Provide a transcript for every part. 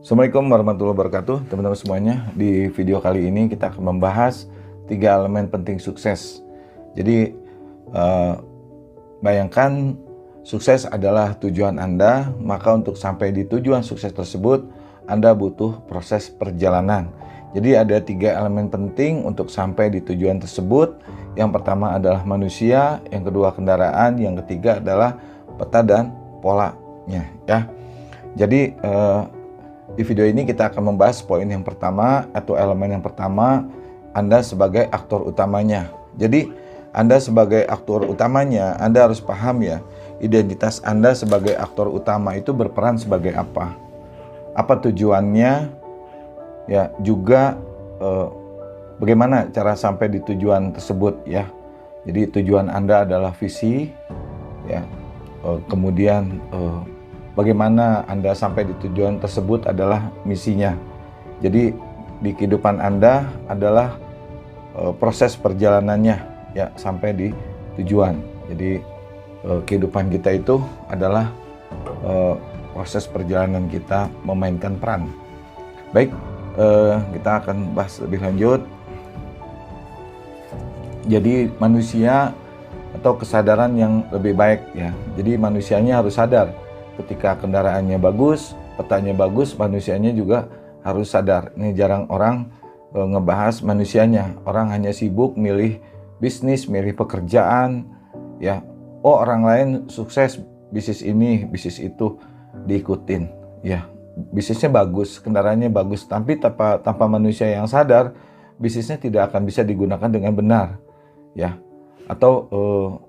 Assalamualaikum warahmatullahi wabarakatuh, teman-teman semuanya. Di video kali ini kita akan membahas 3 elemen penting sukses. Jadi bayangkan sukses adalah tujuan Anda, maka untuk sampai di tujuan sukses tersebut Anda butuh proses perjalanan. Jadi ada 3 elemen penting untuk sampai di tujuan tersebut. Yang pertama adalah manusia, yang kedua kendaraan, yang ketiga adalah peta dan polanya, ya. Jadi di video ini kita akan membahas poin yang pertama atau elemen yang pertama, Anda sebagai aktor utamanya. Jadi Anda sebagai aktor utamanya, Anda harus paham ya, identitas Anda sebagai aktor utama itu berperan sebagai apa? Apa tujuannya? Ya, juga bagaimana cara sampai di tujuan tersebut ya. Jadi tujuan Anda adalah visi ya. Kemudian bagaimana Anda sampai di tujuan tersebut adalah misinya. Jadi di kehidupan Anda adalah proses perjalanannya ya sampai di tujuan. Jadi kehidupan kita itu adalah proses perjalanan kita memainkan peran. Baik, kita akan bahas lebih lanjut. Jadi manusia atau kesadaran yang lebih baik ya. Jadi manusianya harus sadar. Ketika kendaraannya bagus, petanya bagus, manusianya juga harus sadar. Ini jarang orang ngebahas manusianya. Orang hanya sibuk milih bisnis, milih pekerjaan, ya. Oh, orang lain sukses bisnis ini, bisnis itu diikutin, ya. Bisnisnya bagus, kendaraannya bagus, tapi tanpa manusia yang sadar, bisnisnya tidak akan bisa digunakan dengan benar, ya. Atau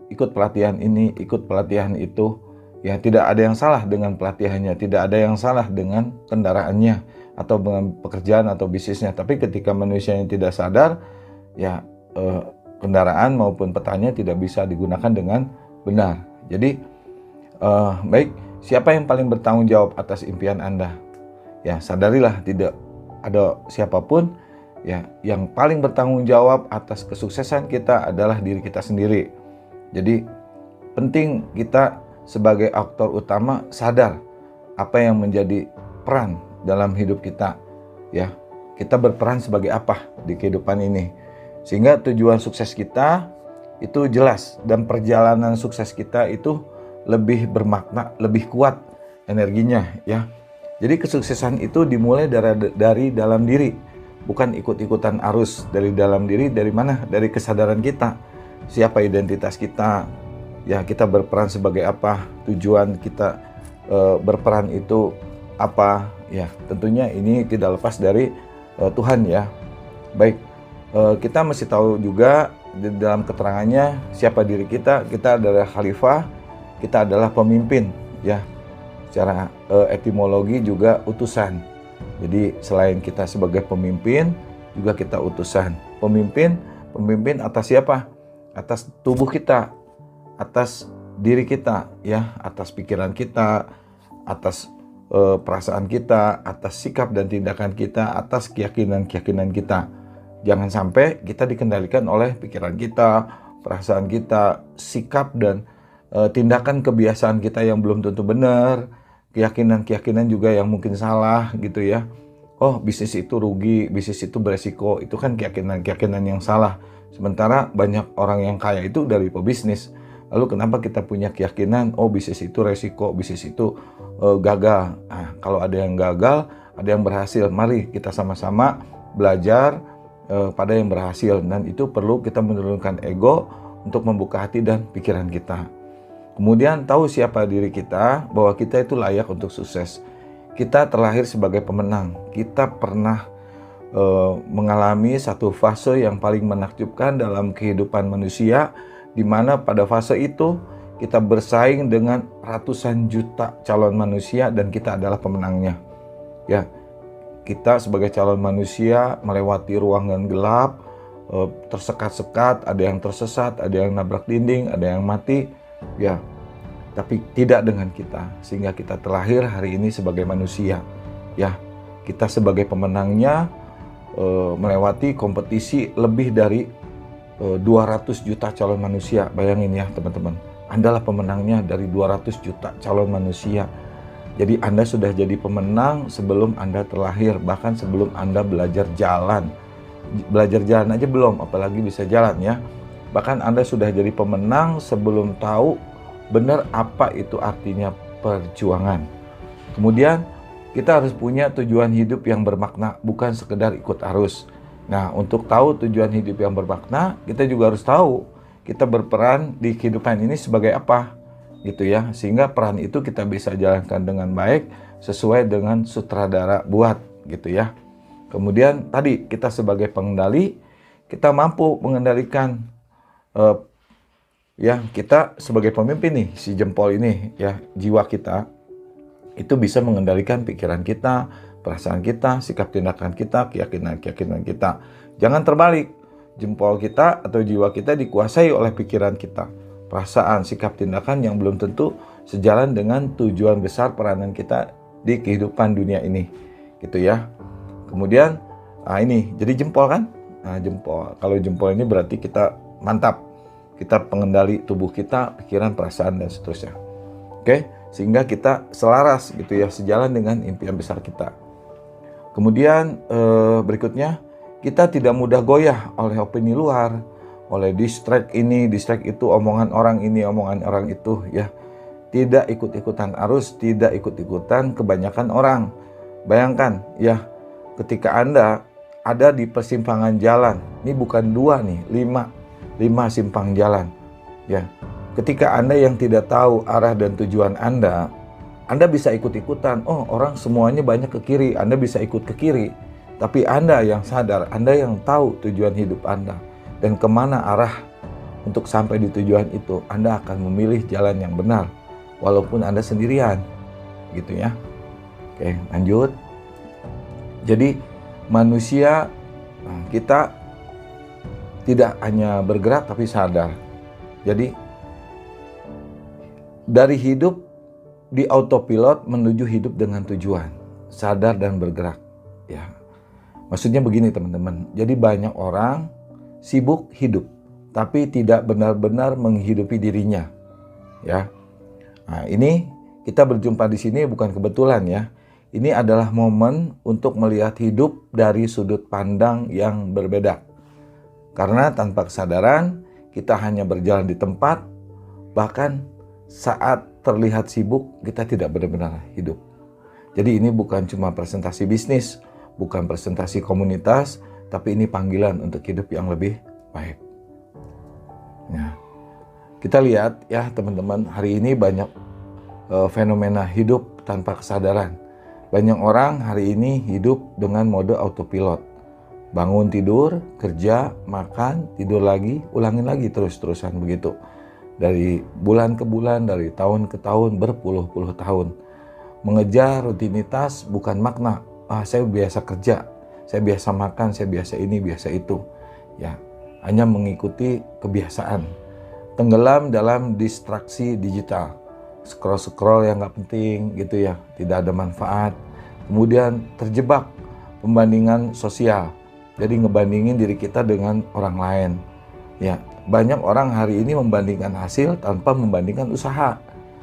ikut pelatihan ini, ikut pelatihan itu. Ya, tidak ada yang salah dengan pelatihannya, tidak ada yang salah dengan kendaraannya atau dengan pekerjaan atau bisnisnya. Tapi ketika manusia yang tidak sadar, ya kendaraan maupun petanya tidak bisa digunakan dengan benar. Jadi baik, siapa yang paling bertanggung jawab atas impian Anda? Ya, sadarilah tidak ada siapapun ya yang paling bertanggung jawab atas kesuksesan kita adalah diri kita sendiri. Jadi penting kita sebagai aktor utama sadar apa yang menjadi peran dalam hidup kita ya. Kita berperan sebagai apa di kehidupan ini sehingga tujuan sukses kita itu jelas dan perjalanan sukses kita itu lebih bermakna, lebih kuat energinya ya. Jadi kesuksesan itu dimulai dari dalam diri, bukan ikut-ikutan arus. Dari dalam diri, dari mana? Dari kesadaran kita, siapa identitas kita. Ya, kita berperan sebagai apa, tujuan kita berperan itu apa, ya tentunya ini tidak lepas dari Tuhan ya. Baik, kita mesti tahu juga di dalam keterangannya siapa diri kita adalah khalifah, kita adalah pemimpin ya. Secara etimologi juga utusan. Jadi selain kita sebagai pemimpin, juga kita utusan. Pemimpin atas siapa? Atas tubuh kita, atas diri kita ya, atas pikiran kita, atas perasaan kita, atas sikap dan tindakan kita, atas keyakinan kita. Jangan sampai kita dikendalikan oleh pikiran kita, perasaan kita, sikap dan tindakan kebiasaan kita yang belum tentu benar, keyakinan juga yang mungkin salah gitu ya. Oh, bisnis itu rugi, bisnis itu beresiko, itu kan keyakinan yang salah. Sementara banyak orang yang kaya itu dari pebisnis. Lalu kenapa kita punya keyakinan, oh bisnis itu resiko, bisnis itu gagal. Nah, kalau ada yang gagal, ada yang berhasil. Mari kita sama-sama belajar pada yang berhasil. Dan itu perlu kita menurunkan ego untuk membuka hati dan pikiran kita. Kemudian tahu siapa diri kita, bahwa kita itu layak untuk sukses. Kita terlahir sebagai pemenang. Kita pernah mengalami satu fase yang paling menakjubkan dalam kehidupan manusia, di mana pada fase itu kita bersaing dengan ratusan juta calon manusia dan kita adalah pemenangnya. Ya, kita sebagai calon manusia melewati ruangan gelap, tersekat-sekat, ada yang tersesat, ada yang nabrak dinding, ada yang mati, ya. Tapi tidak dengan kita, sehingga kita terlahir hari ini sebagai manusia. Ya, kita sebagai pemenangnya melewati kompetisi lebih dari 200 juta calon manusia. Bayangin ya teman-teman, Anda lah pemenangnya dari 200 juta calon manusia. Jadi Anda sudah jadi pemenang sebelum Anda terlahir, bahkan sebelum Anda belajar jalan. Belajar jalan aja belum, apalagi bisa jalan ya. Bahkan Anda sudah jadi pemenang sebelum tahu benar apa itu artinya perjuangan. Kemudian kita harus punya tujuan hidup yang bermakna, bukan sekedar ikut arus. Nah, untuk tahu tujuan hidup yang bermakna, kita juga harus tahu kita berperan di kehidupan ini sebagai apa, gitu ya. Sehingga peran itu kita bisa jalankan dengan baik sesuai dengan sutradara buat, gitu ya. Kemudian tadi kita sebagai pengendali, kita mampu mengendalikan ya, kita sebagai pemimpin nih, si jempol ini ya, jiwa kita itu bisa mengendalikan pikiran kita, perasaan kita, sikap tindakan kita, keyakinan kita. Jangan terbalik, jempol kita atau jiwa kita dikuasai oleh pikiran kita, perasaan, sikap tindakan yang belum tentu sejalan dengan tujuan besar peranan kita di kehidupan dunia ini, gitu ya. Kemudian ini jadi jempol kan, jempol. Kalau jempol ini berarti kita mantap, kita pengendali tubuh kita, pikiran, perasaan, dan seterusnya. Oke, sehingga kita selaras gitu ya, sejalan dengan impian besar kita. Kemudian berikutnya, kita tidak mudah goyah oleh opini luar, oleh distract ini, distract itu, omongan orang ini, omongan orang itu ya. Tidak ikut-ikutan arus, tidak ikut-ikutan kebanyakan orang. Bayangkan ya, ketika Anda ada di persimpangan jalan, ini bukan 2 nih, 5 simpang jalan ya. Ketika Anda yang tidak tahu arah dan tujuan Anda bisa ikut-ikutan. Oh, orang semuanya banyak ke kiri, Anda bisa ikut ke kiri. Tapi Anda yang sadar, Anda yang tahu tujuan hidup Anda dan kemana arah untuk sampai di tujuan itu, Anda akan memilih jalan yang benar walaupun Anda sendirian, gitu ya. Oke, lanjut. Jadi manusia, kita tidak hanya bergerak tapi sadar. Jadi dari hidup di autopilot menuju hidup dengan tujuan, sadar dan bergerak ya. Maksudnya begini teman-teman, jadi banyak orang sibuk hidup tapi tidak benar-benar menghidupi dirinya ya. Nah, ini kita berjumpa di sini bukan kebetulan ya. Ini adalah momen untuk melihat hidup dari sudut pandang yang berbeda. Karena tanpa kesadaran kita hanya berjalan di tempat, bahkan saat terlihat sibuk kita tidak benar-benar hidup. Jadi ini bukan cuma presentasi bisnis, bukan presentasi komunitas, tapi ini panggilan untuk hidup yang lebih baik. Nah, kita lihat ya teman-teman, hari ini banyak fenomena hidup tanpa kesadaran. Banyak orang hari ini hidup dengan mode autopilot. Bangun tidur, kerja, makan, tidur lagi, ulangin lagi terus-terusan begitu. Dari bulan ke bulan, dari tahun ke tahun, berpuluh-puluh tahun. Mengejar rutinitas bukan makna. Saya biasa kerja, saya biasa makan, saya biasa ini, biasa itu. Ya, hanya mengikuti kebiasaan. Tenggelam dalam distraksi digital. Scroll-scroll yang nggak penting gitu ya, tidak ada manfaat. Kemudian terjebak pembandingan sosial. Jadi ngebandingin diri kita dengan orang lain. Ya, banyak orang hari ini membandingkan hasil tanpa membandingkan usaha.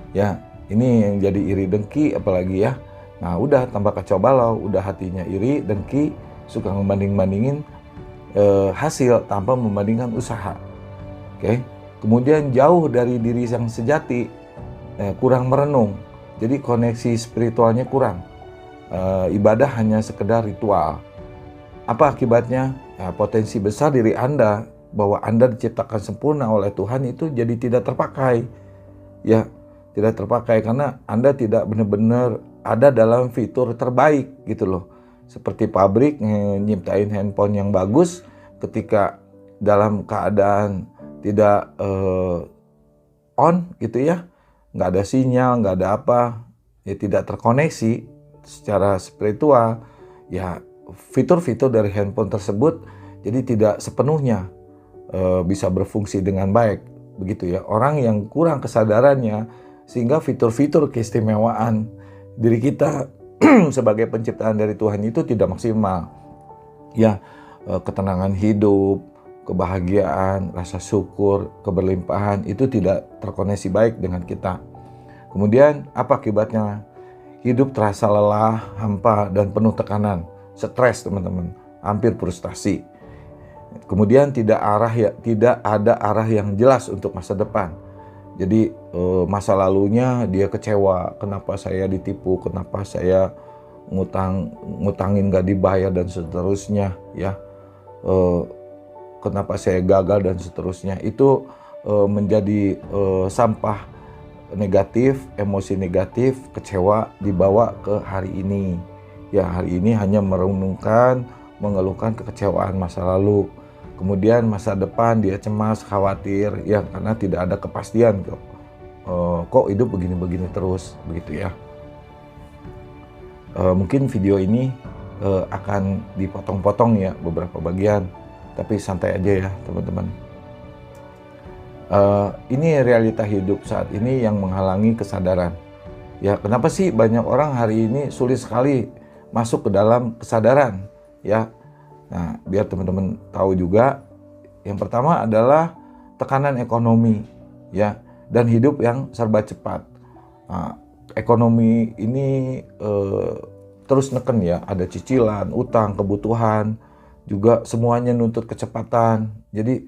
Ya, ini yang jadi iri dengki apalagi ya. Nah, udah tambah kacau balau, udah hatinya iri, dengki, suka ngebanding-bandingin hasil tanpa membandingkan usaha. Oke. Kemudian jauh dari diri yang sejati, kurang merenung. Jadi koneksi spiritualnya kurang. Ibadah hanya sekedar ritual. Apa akibatnya? Ya, potensi besar diri Anda bahwa Anda diciptakan sempurna oleh Tuhan itu jadi tidak terpakai. Ya, tidak terpakai karena Anda tidak benar-benar ada dalam fitur terbaik gitu loh. Seperti pabrik nyiptain handphone yang bagus, ketika dalam keadaan tidak on gitu ya, nggak ada sinyal, nggak ada apa, ya tidak terkoneksi secara spiritual, ya fitur-fitur dari handphone tersebut jadi tidak sepenuhnya bisa berfungsi dengan baik, begitu ya. Orang yang kurang kesadarannya sehingga fitur-fitur keistimewaan diri kita sebagai penciptaan dari Tuhan itu tidak maksimal. Ya, ketenangan hidup, kebahagiaan, rasa syukur, keberlimpahan itu tidak terkoneksi baik dengan kita. Kemudian apa akibatnya? hidup terasa lelah, hampa, dan penuh tekanan, stres teman-teman, hampir frustasi. Kemudian tidak ada arah yang jelas untuk masa depan. Jadi masa lalunya dia kecewa, kenapa saya ditipu, kenapa saya ngutangin gak dibayar dan seterusnya ya. Kenapa saya gagal dan seterusnya. Itu menjadi sampah negatif, emosi negatif, kecewa dibawa ke hari ini. Ya, hari ini hanya merenungkan, mengeluhkan kekecewaan masa lalu. Kemudian masa depan dia cemas, khawatir, ya karena tidak ada kepastian kok hidup begini-begini terus, begitu ya. Mungkin video ini akan dipotong-potong ya beberapa bagian, tapi santai aja ya teman-teman. Ini realita hidup saat ini yang menghalangi kesadaran. Ya, kenapa sih banyak orang hari ini sulit sekali masuk ke dalam kesadaran, ya? Nah, biar teman-teman tahu juga, yang pertama adalah tekanan ekonomi, ya, dan hidup yang serba cepat. Nah, ekonomi ini terus neken ya, ada cicilan, utang, kebutuhan, juga semuanya nuntut kecepatan. Jadi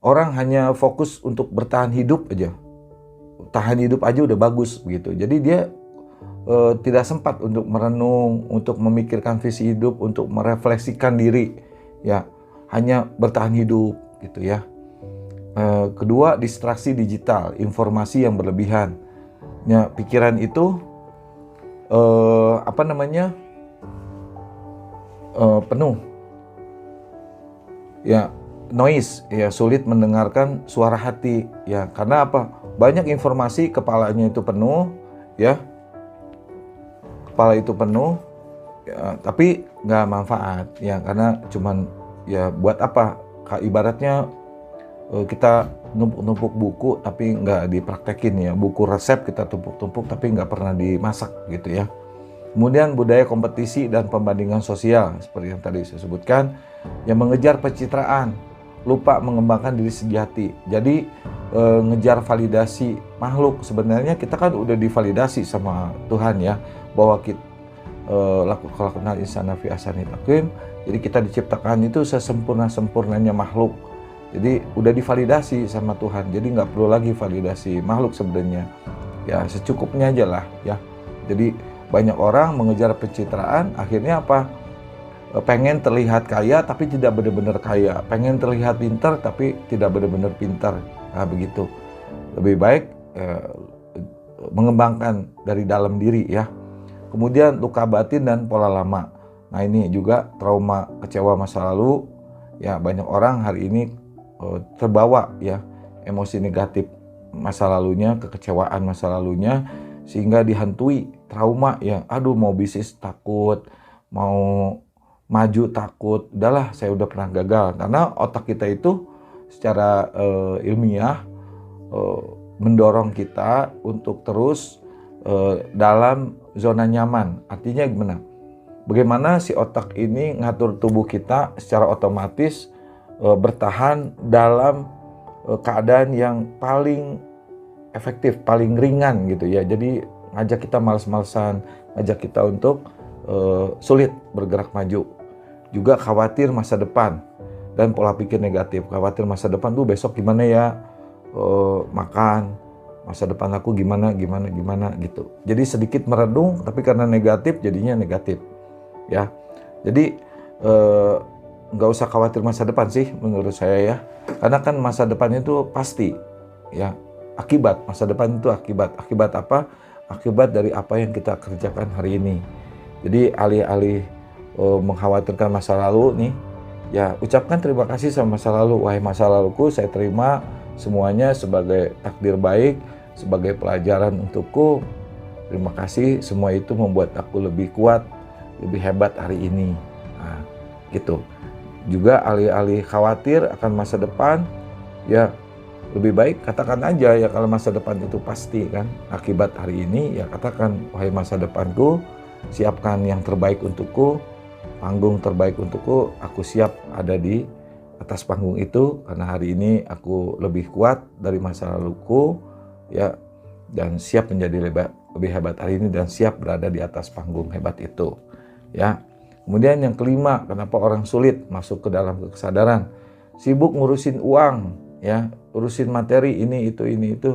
orang hanya fokus untuk bertahan hidup aja, tahan hidup aja udah bagus begitu. Jadi dia tidak sempat untuk merenung, untuk memikirkan visi hidup, untuk merefleksikan diri, ya hanya bertahan hidup gitu ya. Kedua, distraksi digital, informasi yang berlebihan. Ya, pikiran itu penuh, ya noise, ya sulit mendengarkan suara hati, ya karena apa? Banyak informasi, kepalanya itu penuh, ya. Kepala itu penuh, ya, tapi nggak manfaat, ya karena cuman ya buat apa? Ibaratnya kita numpuk-numpuk buku tapi nggak dipraktekin ya, buku resep kita tumpuk-tumpuk tapi nggak pernah dimasak gitu ya. Kemudian budaya kompetisi dan pembandingan sosial seperti yang tadi saya sebutkan, yang mengejar pencitraan, lupa mengembangkan diri sejati. Jadi ngejar validasi makhluk, sebenarnya kita kan udah divalidasi sama Tuhan ya, bahwa kita khalaqnal insana fi ahsani taqwim. Jadi kita diciptakan itu sesempurna-sempurnanya makhluk. Jadi udah divalidasi sama Tuhan. Jadi nggak perlu lagi validasi makhluk sebenarnya. Ya secukupnya aja lah ya. Jadi banyak orang mengejar pencitraan, akhirnya apa? Pengen terlihat kaya tapi tidak benar-benar kaya. Pengen terlihat pintar tapi tidak benar-benar pintar. Nah begitu. Lebih baik mengembangkan dari dalam diri ya. Kemudian luka batin dan pola lama. Nah ini juga trauma kecewa masa lalu. Ya banyak orang hari ini terbawa ya emosi negatif masa lalunya, kekecewaan masa lalunya, sehingga dihantui trauma ya. Aduh, mau bisnis takut, mau maju takut. Udahlah, saya udah pernah gagal. Karena otak kita itu secara ilmiah mendorong kita untuk terus dalam zona nyaman. Artinya gimana? Bagaimana si otak ini ngatur tubuh kita secara otomatis bertahan dalam keadaan yang paling efektif, paling ringan gitu ya. Jadi ngajak kita males-malesan, ngajak kita untuk sulit bergerak maju. Juga khawatir masa depan dan pola pikir negatif. Khawatir masa depan tuh besok gimana ya, makan, masa depan aku gimana gitu. Jadi sedikit merenung, tapi karena negatif jadinya negatif ya. Jadi nggak usah khawatir masa depan sih menurut saya ya, karena kan masa depan itu pasti ya. Akibat masa depan itu akibat apa? Akibat dari apa yang kita kerjakan hari ini. Jadi alih-alih mengkhawatirkan masa lalu nih, ya ucapkan terima kasih sama masa lalu. Wahai masa laluku, saya terima semuanya sebagai takdir baik, sebagai pelajaran untukku. Terima kasih, semua itu membuat aku lebih kuat, lebih hebat hari ini. Nah, gitu. Juga alih-alih khawatir akan masa depan, ya lebih baik katakan aja ya, kalau masa depan itu pasti kan akibat hari ini, ya katakan, wahai masa depanku, siapkan yang terbaik untukku, panggung terbaik untukku, aku siap ada di atas panggung itu karena hari ini aku lebih kuat dari masa laluku ya, dan siap menjadi lebih hebat hari ini dan siap berada di atas panggung hebat itu. Ya. Kemudian yang kelima, kenapa orang sulit masuk ke dalam kesadaran? Sibuk ngurusin uang, ya, urusin materi ini itu,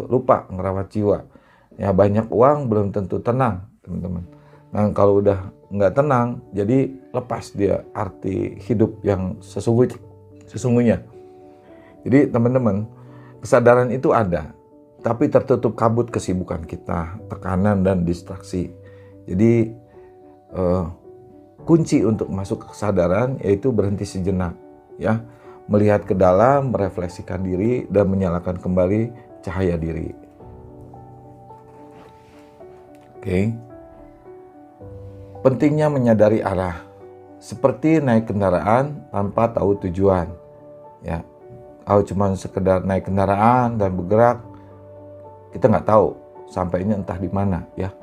lupa ngerawat jiwa. Ya, banyak uang belum tentu tenang, teman-teman. Nah, kalau udah nggak tenang, jadi lepas dia arti hidup yang sesungguhnya. Jadi teman-teman, kesadaran itu ada, tapi tertutup kabut kesibukan kita, tekanan dan distraksi. Jadi kunci untuk masuk ke kesadaran yaitu berhenti sejenak, ya, melihat ke dalam, merefleksikan diri dan menyalakan kembali cahaya diri. Oke. Pentingnya menyadari arah, seperti naik kendaraan tanpa tahu tujuan. Ya, kalau cuma sekedar naik kendaraan dan bergerak, kita nggak tahu sampainya entah di mana. Ya,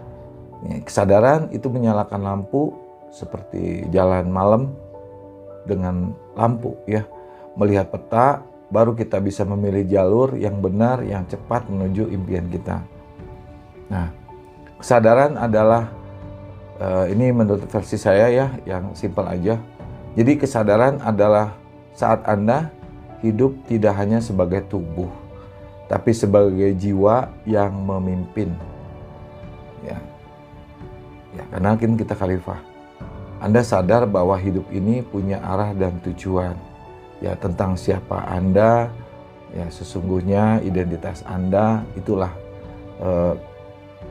kesadaran itu menyalakan lampu seperti jalan malam dengan lampu. Ya, melihat peta, baru kita bisa memilih jalur yang benar, yang cepat menuju impian kita. Nah, kesadaran adalah ini menurut versi saya ya, yang simpel aja. Jadi kesadaran adalah saat Anda hidup tidak hanya sebagai tubuh, tapi sebagai jiwa yang memimpin. Ya, karena kita khalifah. Anda sadar bahwa hidup ini punya arah dan tujuan. Ya, tentang siapa Anda, ya sesungguhnya identitas Anda, itulah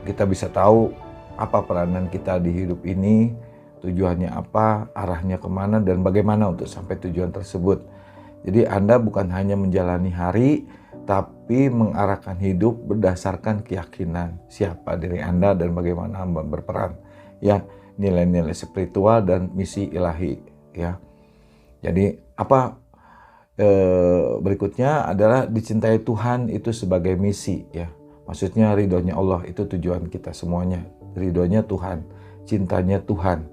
kita bisa tahu apa peranan kita di hidup ini, tujuannya apa, arahnya kemana, dan bagaimana untuk sampai tujuan tersebut. Jadi Anda bukan hanya menjalani hari, tapi mengarahkan hidup berdasarkan keyakinan siapa diri Anda dan bagaimana Anda berperan. Ya, nilai-nilai spiritual dan misi ilahi. Ya, jadi apa berikutnya adalah dicintai Tuhan itu sebagai misi. Ya, maksudnya ridhonya Allah itu tujuan kita semuanya. Ridhonya Tuhan, cintanya Tuhan.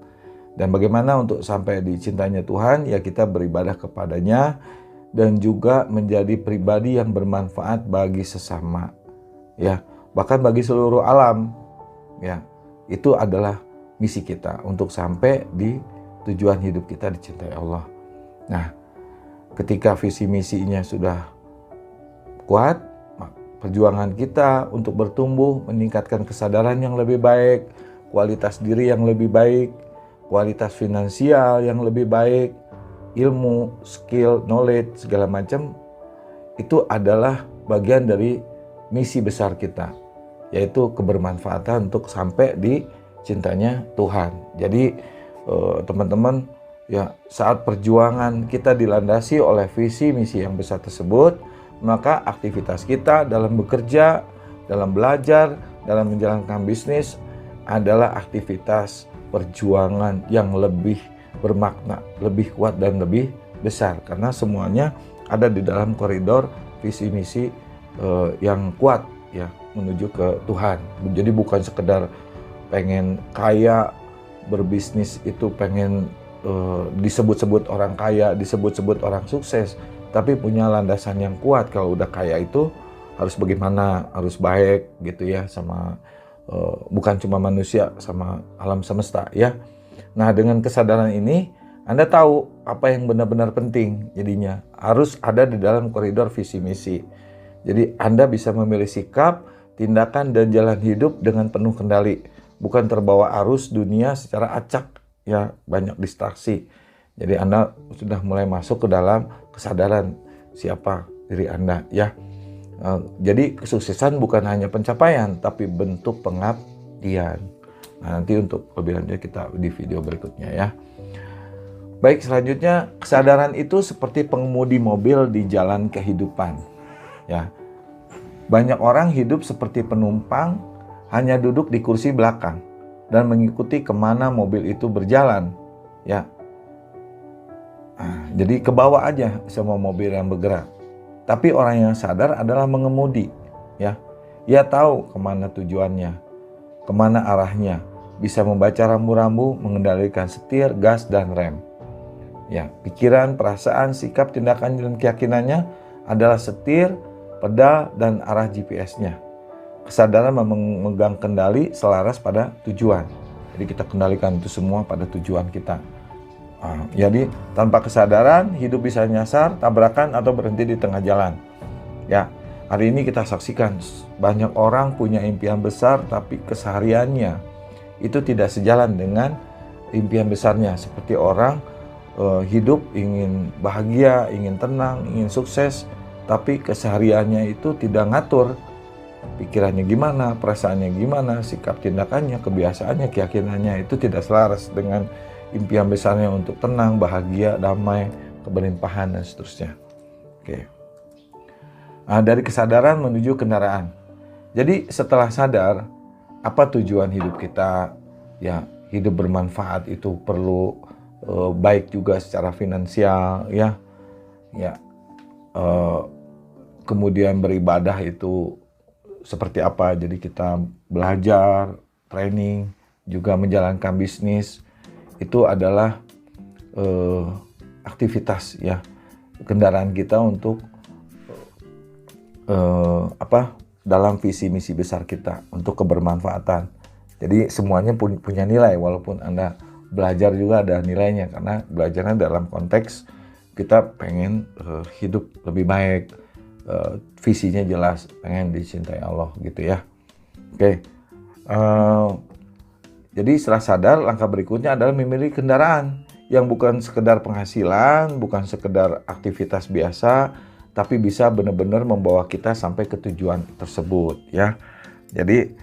Dan bagaimana untuk sampai di cintanya Tuhan? Ya, kita beribadah kepadanya dan juga menjadi pribadi yang bermanfaat bagi sesama. Ya, bahkan bagi seluruh alam. Ya, itu adalah misi kita untuk sampai di tujuan hidup kita dicintai Allah. Nah, ketika visi misinya sudah kuat, perjuangan kita untuk bertumbuh, meningkatkan kesadaran yang lebih baik, kualitas diri yang lebih baik, kualitas finansial yang lebih baik, ilmu, skill, knowledge, segala macam, itu adalah bagian dari misi besar kita, yaitu kebermanfaatan untuk sampai di cintanya Tuhan. Jadi teman-teman, ya, saat perjuangan kita dilandasi oleh visi misi yang besar tersebut, maka aktivitas kita dalam bekerja, dalam belajar, dalam menjalankan bisnis adalah aktivitas perjuangan yang lebih bermakna, lebih kuat dan lebih besar. Karena semuanya ada di dalam koridor visi misi yang kuat, ya, menuju ke Tuhan. Jadi bukan sekedar pengen kaya, berbisnis itu pengen disebut-sebut orang kaya, disebut-sebut orang sukses, tapi punya landasan yang kuat. Kalau udah kaya itu harus bagaimana, harus baik gitu ya, sama bukan cuma manusia, sama alam semesta ya. Nah, dengan kesadaran ini Anda tahu apa yang benar-benar penting, jadinya harus ada di dalam koridor visi misi. Jadi Anda bisa memilih sikap, tindakan dan jalan hidup dengan penuh kendali, bukan terbawa arus dunia secara acak, ya, banyak distraksi. Jadi Anda sudah mulai masuk ke dalam kesadaran siapa diri Anda, ya. Jadi kesuksesan bukan hanya pencapaian, tapi bentuk pengabdian. Nah, nanti untuk lebih lanjut kita di video berikutnya ya. Baik, selanjutnya kesadaran itu seperti pengemudi mobil di jalan kehidupan. Ya, banyak orang hidup seperti penumpang, hanya duduk di kursi belakang dan mengikuti kemana mobil itu berjalan. Ya, jadi ke bawah aja semua mobil yang bergerak. Tapi orang yang sadar adalah mengemudi. Ya, ia tahu kemana tujuannya, kemana arahnya, bisa membaca rambu-rambu, mengendalikan setir, gas dan rem. Ya, pikiran, perasaan, sikap, tindakan dan keyakinannya adalah setir, pedal dan arah GPS-nya. kesadaran memegang kendali selaras pada tujuan. Jadi kita kendalikan itu semua pada tujuan kita. Jadi tanpa kesadaran hidup bisa nyasar, tabrakan atau berhenti di tengah jalan. Ya, hari ini kita saksikan banyak orang punya impian besar tapi kesehariannya itu tidak sejalan dengan impian besarnya. Seperti orang hidup ingin bahagia, ingin tenang, ingin sukses, tapi kesehariannya itu tidak ngatur. Pikirannya gimana, perasaannya gimana, sikap tindakannya, kebiasaannya, keyakinannya itu tidak selaras dengan impian besarnya untuk tenang, bahagia, damai, keberlimpahan, dan seterusnya. Oke. Dari kesadaran menuju kendaraan. Jadi setelah sadar, apa tujuan hidup kita? Ya, hidup bermanfaat itu perlu baik juga secara finansial, ya. Kemudian beribadah itu seperti apa? Jadi kita belajar, training, juga menjalankan bisnis itu adalah aktivitas, ya, kendaraan kita untuk dalam visi misi besar kita untuk kebermanfaatan. Jadi semuanya punya nilai, walaupun Anda belajar juga ada nilainya, karena belajarnya dalam konteks kita pengen hidup lebih baik, visinya jelas, pengen dicintai Allah gitu ya. Oke. Jadi setelah sadar, langkah berikutnya adalah memilih kendaraan yang bukan sekedar penghasilan, bukan sekedar aktivitas biasa, tapi bisa benar-benar membawa kita sampai ke tujuan tersebut ya. Jadi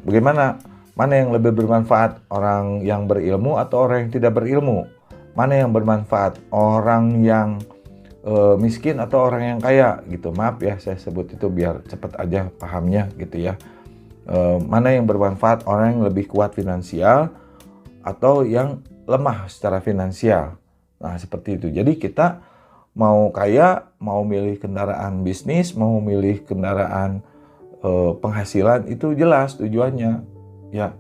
bagaimana? Mana yang lebih bermanfaat, orang yang berilmu atau orang yang tidak berilmu? Mana yang bermanfaat, orang yang miskin atau orang yang kaya gitu? Maaf ya saya sebut itu biar cepat aja pahamnya gitu ya. Mana yang bermanfaat, orang yang lebih kuat finansial atau yang lemah secara finansial? Nah seperti itu. Jadi kita mau kaya, mau milih kendaraan bisnis, mau milih kendaraan penghasilan, itu jelas tujuannya. Ya,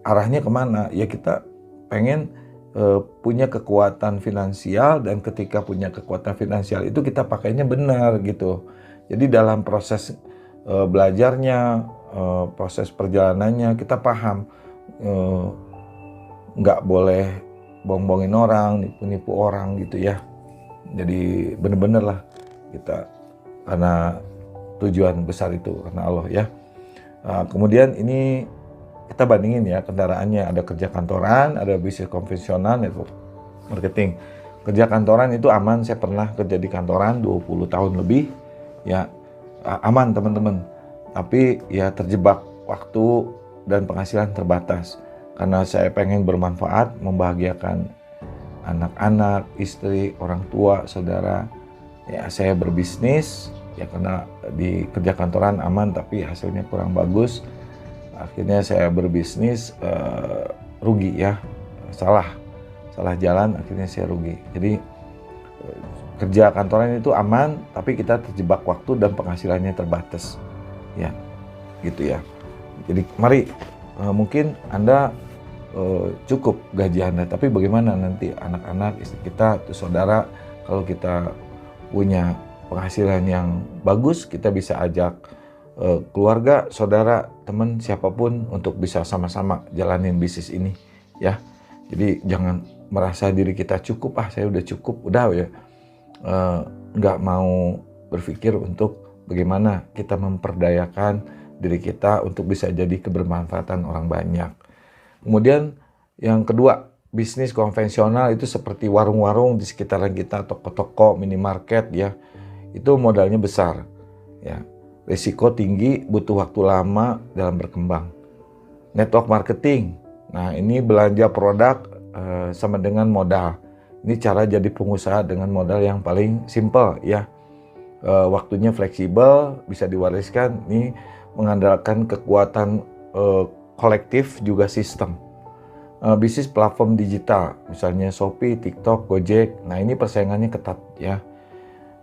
arahnya kemana? Ya kita pengen punya kekuatan finansial, dan ketika punya kekuatan finansial itu kita pakainya benar gitu. Jadi dalam proses belajarnya, proses perjalanannya kita paham nggak boleh bohong-bohongin orang, nipu-nipu orang gitu ya. Jadi bener-bener lah kita karena tujuan besar itu karena Allah ya. Kemudian ini kita bandingin ya kendaraannya, ada kerja kantoran, ada bisnis konvensional, network marketing. Kerja kantoran itu aman, saya pernah kerja di kantoran 20 tahun lebih ya, aman teman-teman. Tapi ya terjebak waktu dan penghasilan terbatas. Karena saya pengen bermanfaat, membahagiakan anak-anak, istri, orang tua, saudara. Ya saya berbisnis, ya karena di kerja kantoran aman tapi hasilnya kurang bagus. Akhirnya saya berbisnis rugi ya, salah jalan, akhirnya saya rugi. Jadi kerja kantoran itu aman tapi kita terjebak waktu dan penghasilannya terbatas. Ya, gitu ya. Jadi mari mungkin Anda cukup gaji Anda, tapi bagaimana nanti anak-anak, istri kita, atau saudara, kalau kita punya penghasilan yang bagus, kita bisa ajak keluarga, saudara, teman, siapapun untuk bisa sama-sama jalanin bisnis ini ya. Jadi jangan merasa diri kita cukup, saya udah cukup, udah ya. Nggak mau berpikir untuk bagaimana kita memperdayakan diri kita untuk bisa jadi kebermanfaatan orang banyak. Kemudian yang kedua, bisnis konvensional itu seperti warung-warung di sekitaran kita, toko-toko, minimarket ya. Itu modalnya besar ya. Risiko tinggi, butuh waktu lama dalam berkembang. Network marketing. Nah, ini belanja produk sama dengan modal. Ini cara jadi pengusaha dengan modal yang paling simple ya. Waktunya fleksibel, bisa diwariskan. Ini mengandalkan kekuatan kolektif juga sistem. Bisnis platform digital, misalnya Shopee, TikTok, Gojek. Nah ini persaingannya ketat ya.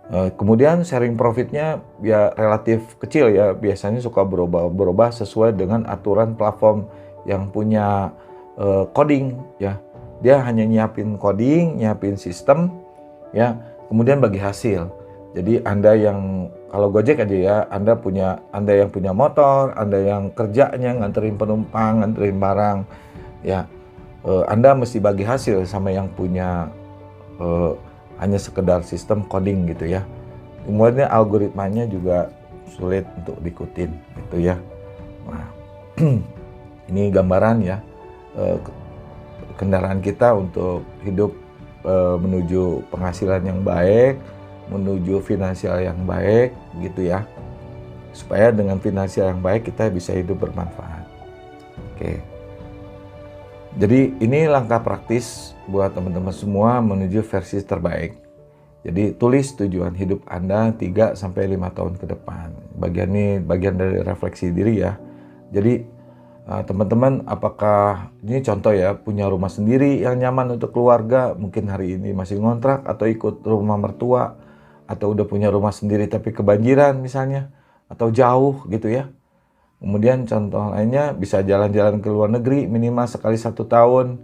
Kemudian sharing profitnya ya relatif kecil ya. Biasanya suka berubah sesuai dengan aturan platform yang punya coding ya. Dia hanya nyiapin coding, nyiapin sistem ya. Kemudian bagi hasil. Jadi Anda yang kalau Gojek aja ya, Anda yang punya motor, Anda yang kerjanya nganterin penumpang, nganterin barang, ya Anda mesti bagi hasil sama yang punya hanya sekedar sistem coding gitu ya. Kemudian algoritmanya juga sulit untuk diikutin gitu ya. Nah, ini gambaran ya kendaraan kita untuk hidup menuju penghasilan yang baik, menuju finansial yang baik gitu ya. Supaya dengan finansial yang baik kita bisa hidup bermanfaat. Oke. Jadi ini langkah praktis buat teman-teman semua menuju versi terbaik. Jadi tulis tujuan hidup Anda 3-5 tahun ke depan. Bagian ini bagian dari refleksi diri ya. Jadi teman-teman, apakah ini contoh ya, punya rumah sendiri yang nyaman untuk keluarga, mungkin hari ini masih ngontrak atau ikut rumah mertua, atau udah punya rumah sendiri tapi kebanjiran misalnya, atau jauh gitu ya. Kemudian contoh lainnya bisa jalan-jalan ke luar negeri minimal sekali 1 tahun,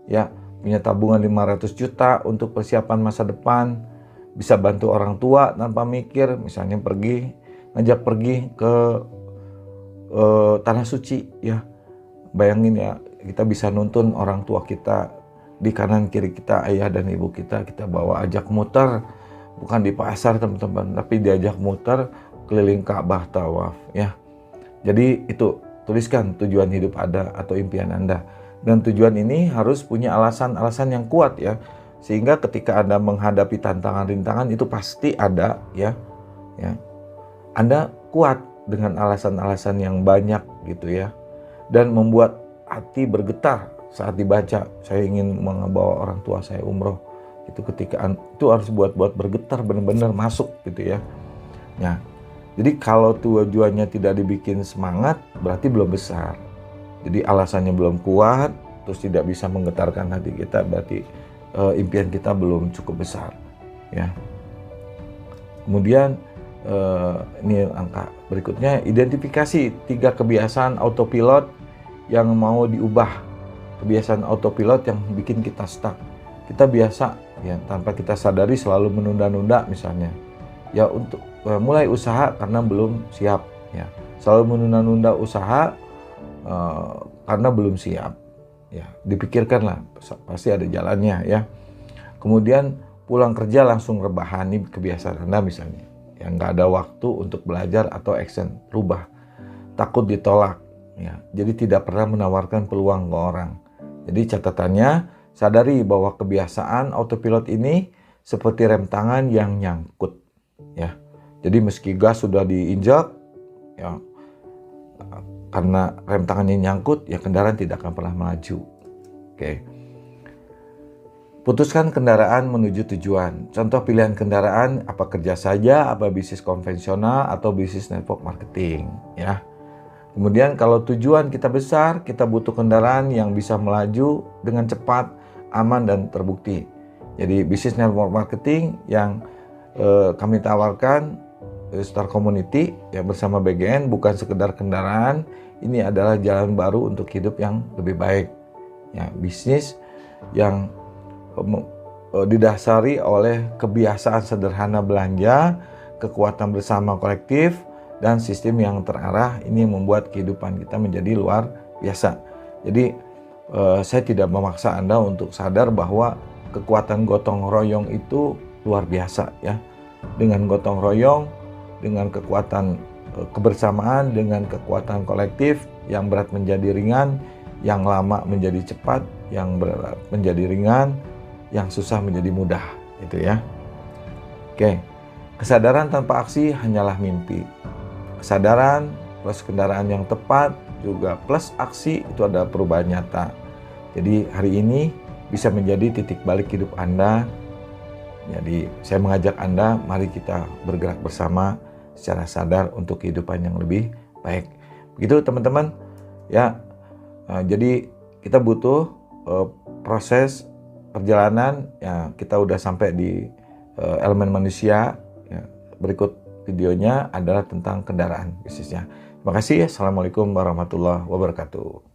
ya, punya tabungan 500 juta untuk persiapan masa depan, bisa bantu orang tua tanpa mikir, misalnya ngajak pergi ke tanah suci ya. Bayangin ya, kita bisa nuntun orang tua kita di kanan kiri kita, ayah dan ibu kita bawa ajak muter, bukan di pasar teman-teman, tapi diajak muter keliling Ka'bah tawaf ya. Jadi itu, tuliskan tujuan hidup Anda atau impian Anda. Dan tujuan ini harus punya alasan-alasan yang kuat ya. Sehingga ketika Anda menghadapi tantangan-rintangan itu pasti ada ya. Anda kuat dengan alasan-alasan yang banyak gitu ya. Dan membuat hati bergetar saat dibaca, saya ingin membawa orang tua saya umroh. Itu ketika itu harus buat bergetar, benar-benar masuk gitu ya. Nah, jadi kalau tujuannya tidak dibikin semangat, berarti belum besar. Jadi alasannya belum kuat, terus tidak bisa menggetarkan hati kita, berarti impian kita belum cukup besar. Ya. Kemudian ini angka berikutnya, identifikasi 3 kebiasaan autopilot yang mau diubah. Kebiasaan autopilot yang bikin kita stuck. Kita biasa ya tanpa kita sadari selalu menunda-nunda misalnya. Ya untuk mulai usaha karena belum siap ya. Selalu menunda-nunda usaha karena belum siap. Ya, dipikirkanlah pasti ada jalannya ya. Kemudian pulang kerja langsung rebahan, ini kebiasaan Anda misalnya. Yang nggak ada waktu untuk belajar atau action, rubah. Takut ditolak ya. Jadi tidak pernah menawarkan peluang ke orang. Jadi catatannya, sadari bahwa kebiasaan autopilot ini seperti rem tangan yang nyangkut ya. Jadi meski gas sudah diinjak ya, karena rem tangannya nyangkut ya kendaraan tidak akan pernah melaju. Oke. Putuskan kendaraan menuju tujuan. Contoh pilihan kendaraan, apa kerja saja, apa bisnis konvensional atau bisnis network marketing ya. Kemudian kalau tujuan kita besar, kita butuh kendaraan yang bisa melaju dengan cepat, aman dan terbukti. Jadi bisnis network marketing yang kami tawarkan Star Community ya bersama BGN bukan sekedar kendaraan, ini adalah jalan baru untuk hidup yang lebih baik. Ya, bisnis yang didasari oleh kebiasaan sederhana belanja, kekuatan bersama kolektif, dan sistem yang terarah. Ini yang membuat kehidupan kita menjadi luar biasa. Jadi saya tidak memaksa Anda untuk sadar bahwa kekuatan gotong royong itu luar biasa ya. Dengan gotong royong, dengan kekuatan kebersamaan, dengan kekuatan kolektif, yang berat menjadi ringan, yang lama menjadi cepat, yang berat menjadi ringan, yang susah menjadi mudah, gitu ya. Oke, kesadaran tanpa aksi hanyalah mimpi. Kesadaran plus kendaraan yang tepat juga plus aksi itu ada perubahan nyata. Jadi hari ini bisa menjadi titik balik hidup Anda. Jadi saya mengajak Anda, mari kita bergerak bersama secara sadar untuk kehidupan yang lebih baik. Begitu teman-teman ya. Jadi kita butuh proses perjalanan ya. Kita udah sampai di elemen manusia ya. Berikut videonya adalah tentang kendaraan bisnisnya. Terima kasih. Assalamualaikum warahmatullahi wabarakatuh.